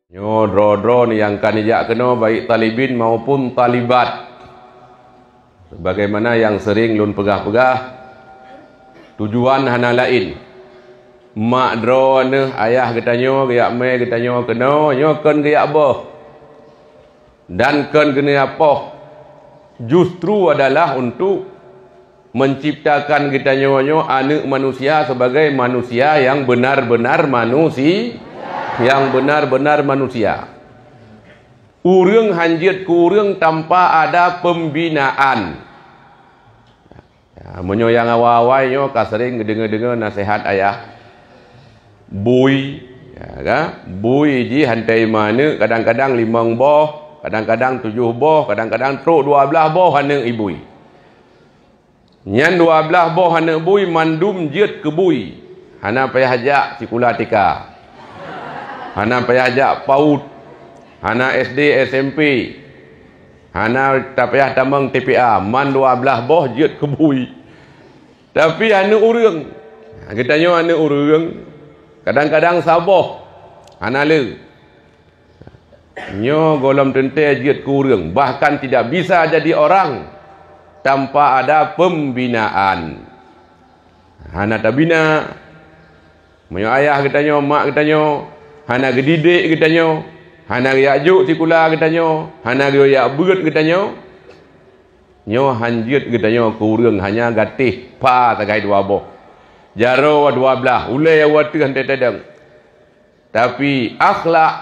Nyo dro-dro ni yang kan ijak kena baik talibin maupun talibat. Sebagaimana yang sering lun pegah-pegah tujuan hana lain. Mak dro ne ayah kita nyo giak me kita nyo kena nyo ken giak boh. Dan ken kena apa? Justru adalah untuk menciptakan kita nyo anak manusia sebagai manusia yang benar-benar manusia. Yang benar-benar manusia. Urang hanjit ku urang tanpa ada pembinaan. Ya, menyo yang awal-awal nyo ka sering dengar-dengar nasihat ayah. Bui, ya kan? Bui ji hantai mana kadang-kadang 5 boh, kadang-kadang 7 boh, kadang-kadang truk 12 boh hana ibui. Nyan 12 boh hana bui mandum jet ke bui. Hana payah ajak cikula tika. Hana payah ajak PAUD, hana SD, SMP, hana tak payah tamang TPA, man 12 boh jet kebui. Tapi hana urang. Kita nyo hana urang. Kadang-kadang saboh, hana le. Nyo golom tentai jet ke urang. Bahkan tidak bisa jadi orang tanpa ada pembinaan. Hana tak bina. Menyo ayah kita nyo, mak kita nyo, hana gedidik kita nyo, hana riajuk sikula kita nyo, hana riayak berat kita nyo. Nyo hanjit kita nyo ke urang hanya gatih pa tagai 2 boh. Jaro 12, ulai awat hantai tadang. Tapi akhlak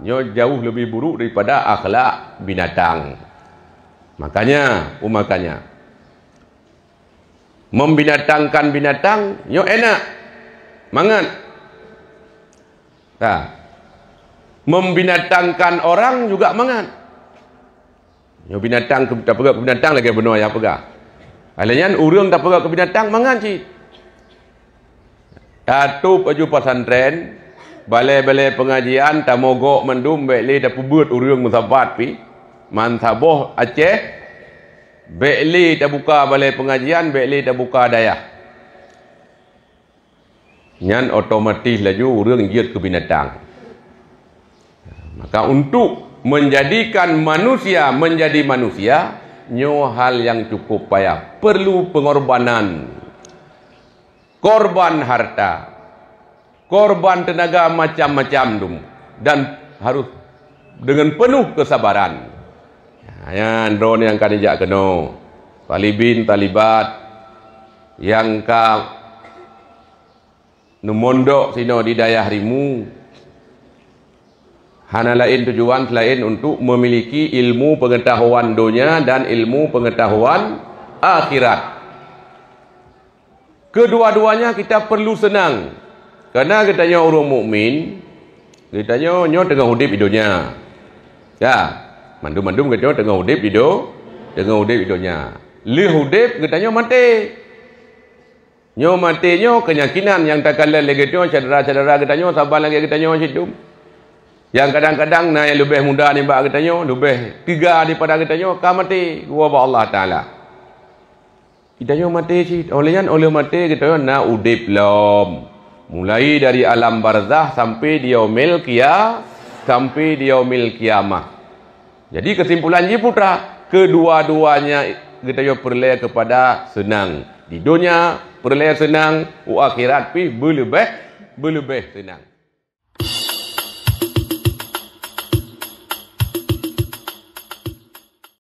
nyo jauh lebih buruk daripada akhlak binatang. Makanya membinatangkan binatang nyo enak. Mangat. Nah, membinatangkan orang juga mangat. Yo binatang tak pegak ke binatang lagi benar ya pegak. Alanya urang tak pegak ke binatang mangat ci. Atu paju pesantren, balai-balai pengajian tamogok mendum bekli dak pubut urang musabat pi. Man saboh Aceh, bekli dak buka balai pengajian, bekli dak buka dayah. Nyan otomatis laju urang jiat ke binatang. Maka untuk menjadikan manusia menjadi manusia, nyo hal yang cukup payah. Perlu pengorbanan. Korban harta, korban tenaga macam-macam dum, dan harus dengan penuh kesabaran. Yan drone yang kan ijak kena. Talibin, talibat yang ka numondok sino di dayah rimu. Hana lain tujuan selain untuk memiliki ilmu pengetahuan dunia dan ilmu pengetahuan akhirat. Kedua-duanya kita perlu senang. Karena kita nyo orang mukmin, kita nyo tengah hidup di dunia. Ya, mandum-mandum kita tengah hidup di dunia. Li hidup kita nyo mati. Nyo mati nyo kenyakinan yang tak kalah lagi nyo cedera-cedera kita nyo sabar lagi kita nyo hidup. Yang kadang-kadang na yang lebih muda ni bak kita nyo, lebih tiga daripada kita nyo ka mati gua ba Allah Taala. Kita nyo mati si oleh mati kita nyo na udip lom. Mulai dari alam barzah sampai di yaumil kiamah. Jadi kesimpulan ji putra, kedua-duanya kita nyo perlu kepada senang. Di dunia perlu senang, akhirat pi berlebih senang.